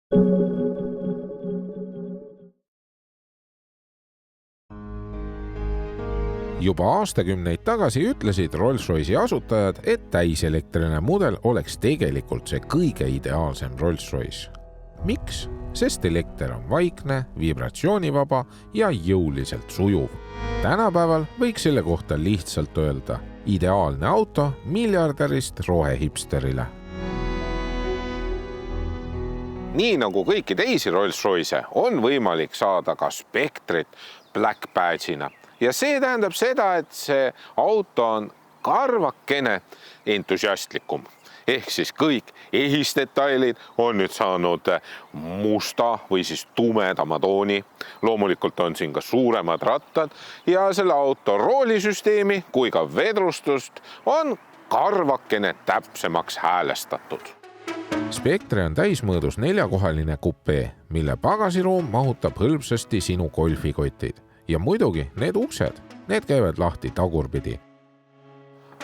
Juba aastakümneid tagasi ütlesid Rolls-Royce'i asutajad, et täiselektriline mudel oleks tegelikult see kõige ideaalsem Rolls-Royce. Miks? Sest elekter on vaikne, vibratsioonivaba ja jõuliselt sujuv. Tänapäeval võiks selle kohta lihtsalt öelda ideaalne auto miljardärist rohehipsterile. Nii nagu kõiki teisi Rolls-Royce on võimalik saada ka Spectrit Black Badge'ina. Ja see tähendab seda, et see auto on karvakene entusiastlikum. Ehk siis kõik ehisdetailid on nüüd saanud musta või siis tumedama tooni. Loomulikult on siin ka suuremad rattad ja selle auto roolisüsteemi kui ka vedrustust on karvakene täpsemaks häälestatud. Spectre on täismõõdus 4-kohaline kupee, mille pagasiruum mahutab hõlpsasti sinu golfikotid. Ja muidugi need uksed, need käivad lahti tagurpidi.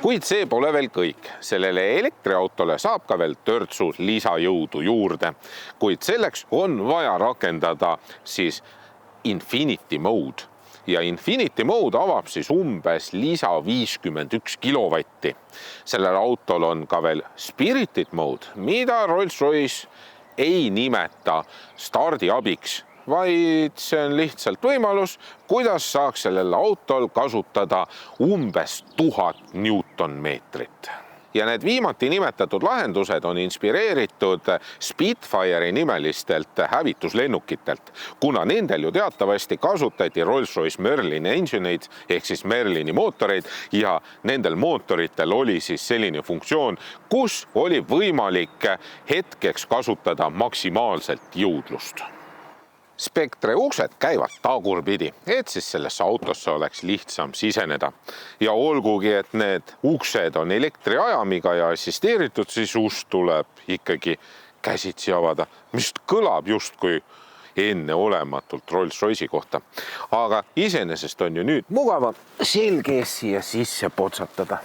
Kuid see pole veel kõik. Sellele elektriautole saab ka veel törtsu lisajõudu juurde. Kuid selleks on vaja rakendada siis Infinity Mode. Ja Infinity Mode avab siis umbes lisa 51 kilovatti. Sellel autol on ka veel Spirited Mode, mida Rolls-Royce ei nimeta stardiabiks, vaid see on lihtsalt võimalus, kuidas saaks sellel autol kasutada umbes 1000 Newtonmeetrit. Ja need viimati nimetatud lahendused on inspireeritud Spitfire'i nimelistelt hävituslennukitelt, kuna nendel ju teatavasti kasutati Rolls-Royce Merlini engineid ehk siis Merlini mootoreid ja nendel mootoritel oli siis selline funktsioon, kus oli võimalik hetkeks kasutada maksimaalselt jõudlust. Spectre uksed käivad tagurpidi, et siis sellesse autosse oleks lihtsam siseneda. Ja olgugi, et need uksed on elektriajamiga ja assisteeritud, siis ust tuleb ikkagi käsitsi avada, mis kõlab justkui enneolematult Rolls-Royce'i kohta. Aga iseenesest on ju nüüd mugavam selge siia sisse potsatada.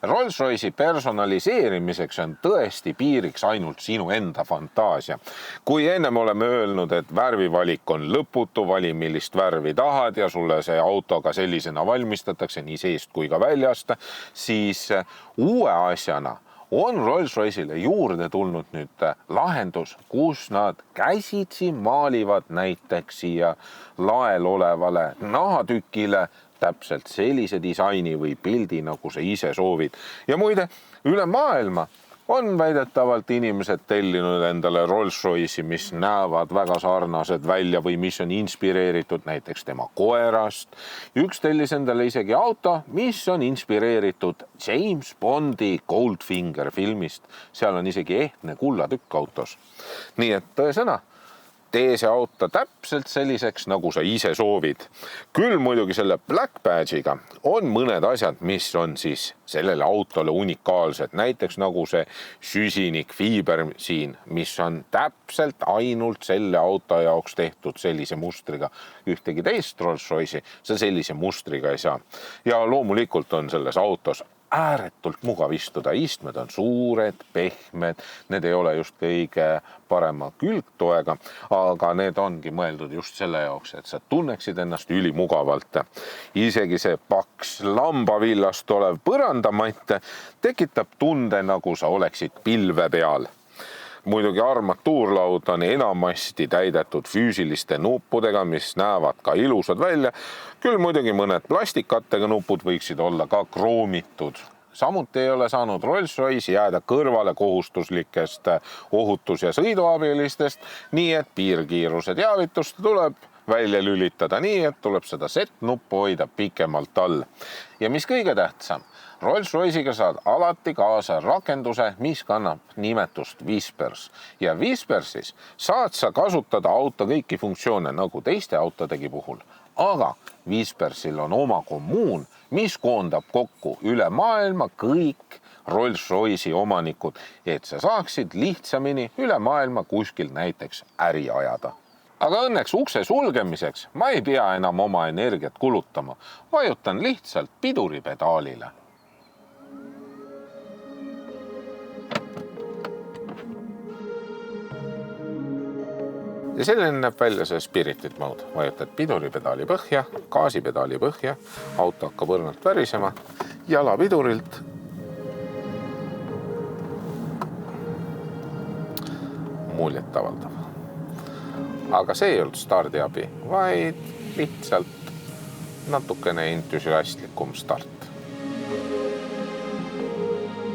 Rolls-Royce'i personaliseerimiseks on tõesti piiriks ainult sinu enda fantaasia. Kui ennem oleme öelnud, et värvivalik on lõputu, vali millist värvi tahad ja sulle see autoga sellisena valmistatakse nii seest kui ka väljast, siis uue asjana on Rolls-Royce'ile juurde tulnud nüüd lahendus, kus nad käsitsi maalivad näiteks siia lael olevale nahatükile täpselt sellise disaini või pildi, nagu sa ise soovid. Ja muide, üle maailma on väidetavalt inimesed tellinud endale Rolls-Royce'i, mis näevad väga sarnased välja või mis on inspireeritud näiteks tema koerast. Üks tellis endale isegi auto, mis on inspireeritud James Bondi Goldfinger filmist. Seal on isegi ehtne kullatükk autos. Nii et tõesõna, tee see auto täpselt selliseks, nagu sa ise soovid. Küll muidugi selle Black Badge'iga on mõned asjad, mis on siis sellele autole unikaalsed. Näiteks nagu see süsinikfiiber siin, mis on täpselt ainult selle auto jaoks tehtud sellise mustriga. Ühtegi teist Rolls-Royce'i sa sellise mustriga ei saa. Ja loomulikult on selles autos ääretult mugav istuda. Istmed on suured, pehmed, need ei ole just kõige parema külgtoega, aga need ongi mõeldud just selle jaoks, et sa tunneksid ennast ülimugavalt. Isegi see paks lambavillast olev põrandamatt tekitab tunde, nagu sa oleksid pilve peal. Muidugi armatuurlaud on enamasti täidetud füüsiliste nuppudega, mis näevad ka ilusad välja. Küll muidugi mõned plastikkattega nupud võiksid olla ka kroomitud. Samuti ei ole saanud Rolls-Royce jääda kõrvale kohustuslikest ohutus- ja sõiduabilistest, nii et piirkiiruse teavitust tuleb välja lülitada nii, et tuleb seda set-nuppu hoida pikemalt all. Ja mis kõige tähtsam, Rolls-Royce'iga saad alati kaasa rakenduse, mis kannab nimetust Whispers. Ja Whispersis saad sa kasutada auto kõiki funktsioone nagu teiste autodegi puhul. Aga Whispersil on oma kommuun, mis koondab kokku üle maailma kõik Rolls-Royce'i omanikud, et sa saaksid lihtsamini üle maailma kuskil näiteks äri ajada. Aga õnneks ukse sulgemiseks ma ei pea enam oma energiat kulutama, vajutan lihtsalt piduripedaalile. ja selline näeb välja see Spirited Mode. Vajutad piduripedaali põhja, gaasipedaali põhja, auto hakkab õrnalt värisema, jalapidurilt muljet avaldav. Aga see ei olnud stardiabi, vaid lihtsalt natukene entusiastlikum start.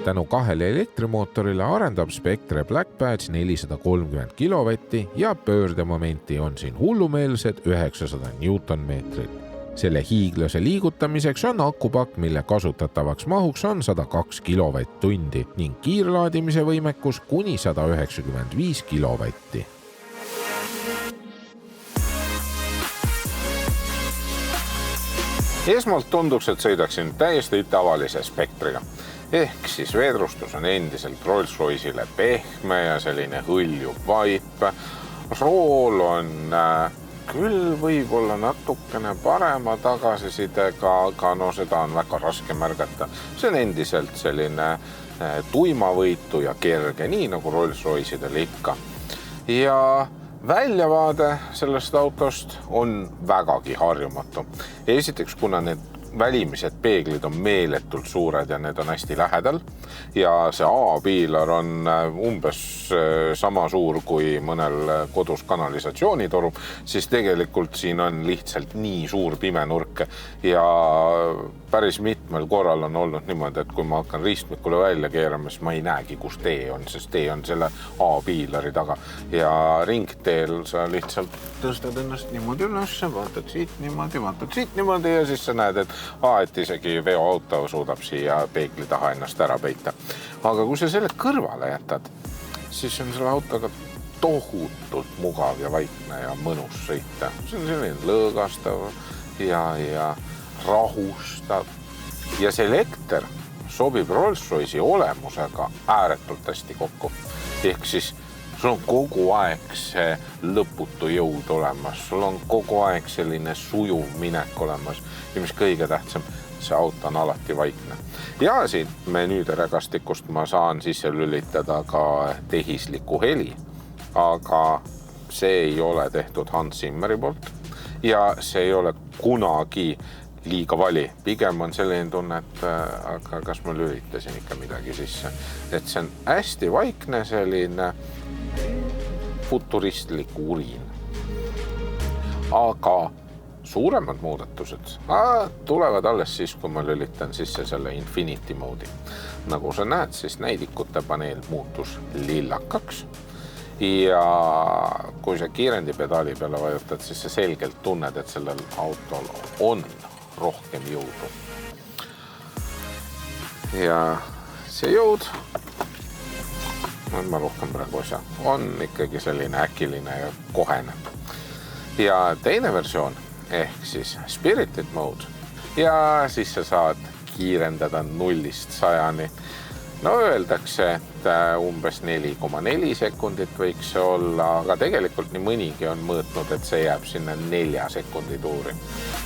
Tänu 2 elektrimootorile arendab Spectre Black Badge 430 kilovatti ja pöördemomenti on siin hullumeelsed 900 Newtonmeetrit. Selle hiiglase liigutamiseks on akupakk, mille kasutatavaks mahuks on 102 kilovatt-tundi ning kiirlaadimise võimekus kuni 195 kilovatti. Esmalt tunduks, et sõidaksin täiesti tavalise Spectriga. Ehk siis vedrustus on endiselt Rolls-Royce'ile pehme ja selline hõljuv vaip. Rool on küll võib-olla natukene parema tagasisidega, aga seda on väga raske märgata. See on endiselt selline tuimavõitu ja kerge, nii nagu Rolls-Royce'idel ikka. Ja väljavaade sellest autost on vägagi harjumatu. Esiteks, kuna need välimised peeglid on meeletult suured ja need on hästi lähedal ja see A-piilar on umbes sama suur kui mõnel kodus kanalisatsioonitoru, siis tegelikult siin on lihtsalt nii suur pime nurk ja päris mitmel korral on olnud niimoodi, et kui ma hakkan ristmikule välja keerama, siis ma ei näegi, kus tee on, sest tee on selle A-piilari taga ja ringteel sa lihtsalt tõstad ennast niimoodi üles, vaatad siit niimoodi ja siis sa näed, et isegi veoauto suudab siia peegli taha ennast ära peita. Aga kui sa selle kõrvale jätad, siis on selle autoga tohutult mugav ja vaikne ja mõnus sõita. See on selline lõõgastav ja rahustav. Ja see elekter sobib Rolls-Royce'i olemusega ääretult hästi kokku. Ehk siis sul on kogu aeg see lõputu jõud olemas, sul on kogu aeg selline sujuv minek olemas ja mis kõige tähtsam, see auto on alati vaikne. Ja siit menüüderegastikust ma saan sisse lülitada ka tehisliku heli, aga see ei ole tehtud Hans Zimmeri poolt ja see ei ole kunagi liiga vali. Pigem on selline tunne, et aga kas ma lülitasin ikka midagi sisse. Et see on hästi vaikne selline futuristlik uriin. Aga suuremad muudatused tulevad alles siis, kui ma lülitan sisse selle Infinity moodi. Nagu sa näed, siis näidikute paneel muutus lillakaks ja kui sa kiirendipedaali peale vajutad, siis sa selgelt tunned, et sellel autol on rohkem jõudu. Ja see jõud, ma rohkem praegu asja, on ikkagi selline äkiline ja kohene. Ja teine versioon ehk siis Spirited Mode ja siis sa saad kiirendada 0-100. No öeldakse, et umbes 4,4 sekundit võiks see olla, aga tegelikult nii mõnigi on mõõtnud, et see jääb sinna 4 sekundi tuuri.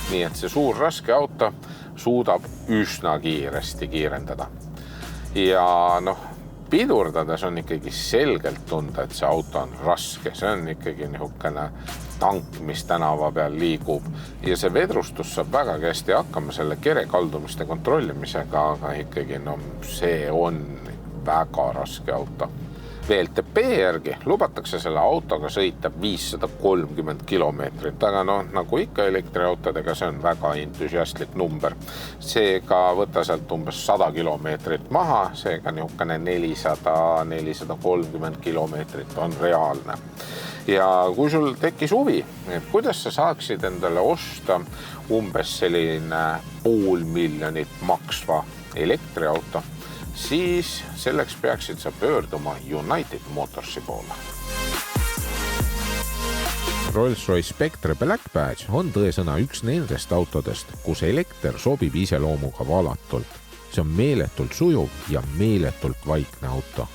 Nii et see suur raske auto suudab üsna kiiresti kiirendada. Ja pidurdades on ikkagi selgelt tunda, et see auto on raske. See on ikkagi niisugune tank, mis tänava peal liigub ja see vedrustus saab väga hästi hakkama selle kerekaldumiste kontrollimisega, aga ikkagi see on väga raske auto. VLTP järgi lubatakse selle autoga sõita 530 kilomeetrit, aga nagu ikka elektriautodega, see on väga entusiastlik number. Seega võta sealt umbes 100 kilomeetrit maha, seega niisugune 400-430 kilomeetrit on reaalne. Ja kui sul tekkis huvi, et kuidas sa saaksid endale osta umbes selline 500 000 maksva elektriauto, siis selleks peaksid sa pöörduma United Motorsi poole. Rolls-Royce Spectre Black Badge on tõesõna üks nendest autodest, kus elekter sobib iseloomuga valatult. See on meeletult sujuv ja meeletult vaikne auto.